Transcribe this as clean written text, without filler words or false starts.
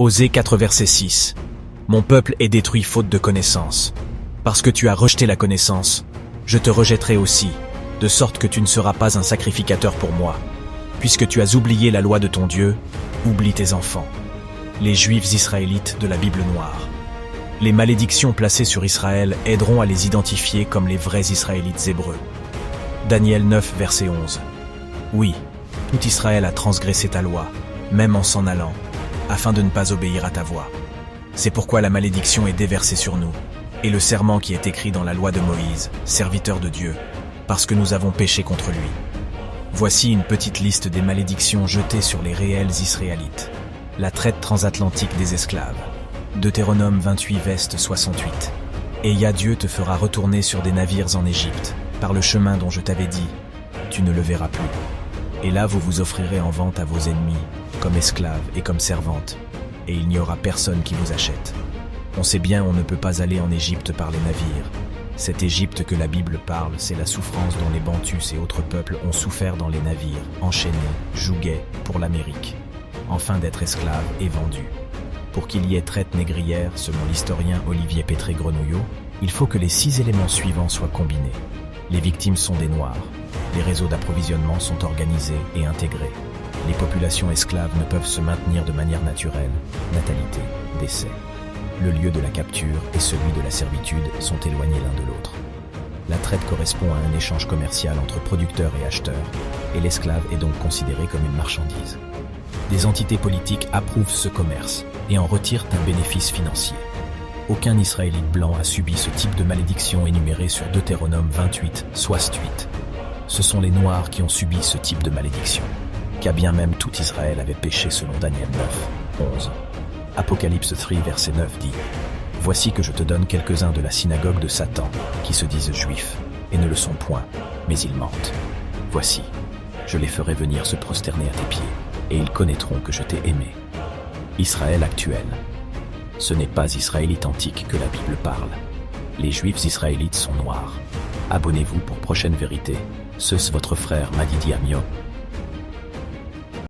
Osée 4 verset 6. Mon peuple est détruit faute de connaissance. Parce que tu as rejeté la connaissance, je te rejetterai aussi, de sorte que tu ne seras pas un sacrificateur pour moi. Puisque tu as oublié la loi de ton Dieu, oublie tes enfants. Les Juifs israélites de la Bible noire. Les malédictions placées sur Israël aideront à les identifier comme les vrais Israélites hébreux. Daniel 9 verset 11. Oui, tout Israël a transgressé ta loi, même en s'en allant, afin de ne pas obéir à ta voix. C'est pourquoi la malédiction est déversée sur nous, et le serment qui est écrit dans la loi de Moïse, serviteur de Dieu, parce que nous avons péché contre lui. Voici une petite liste des malédictions jetées sur les réels Israélites. La traite transatlantique des esclaves. Deutéronome 28 veste 68. Et Dieu te fera retourner sur des navires en Égypte, par le chemin dont je t'avais dit, tu ne le verras plus. Et là vous vous offrirez en vente à vos ennemis, comme esclaves et comme servantes, et il n'y aura personne qui vous achète. On sait bien on ne peut pas aller en Égypte par les navires. Cette Égypte que la Bible parle, c'est la souffrance dont les Bantus et autres peuples ont souffert dans les navires, enchaînés, jouguets, pour l'Amérique, enfin d'être esclaves et vendus. Pour qu'il y ait traite négrière, selon l'historien Olivier Pétré-Grenouillot, il faut que les 6 éléments suivants soient combinés. Les victimes sont des Noirs. Les réseaux d'approvisionnement sont organisés et intégrés. Les populations esclaves ne peuvent se maintenir de manière naturelle. Natalité, décès. Le lieu de la capture et celui de la servitude sont éloignés l'un de l'autre. La traite correspond à un échange commercial entre producteurs et acheteurs, et l'esclave est donc considéré comme une marchandise. Des entités politiques approuvent ce commerce et en retirent un bénéfice financier. Aucun Israélite blanc a subi ce type de malédiction énumérée sur Deutéronome 28, 68. Ce sont les Noirs qui ont subi ce type de malédiction, car bien même tout Israël avait péché selon Daniel 9, 11. Apocalypse 3 verset 9 dit « Voici que je te donne quelques-uns de la synagogue de Satan, qui se disent juifs, et ne le sont point, mais ils mentent. Voici, je les ferai venir se prosterner à tes pieds, et ils connaîtront que je t'ai aimé. » Israël actuel. Ce n'est pas Israélite antique que la Bible parle. Les Juifs israélites sont noirs. Abonnez-vous pour prochaine vérité. Ce votre frère Madidi Amio.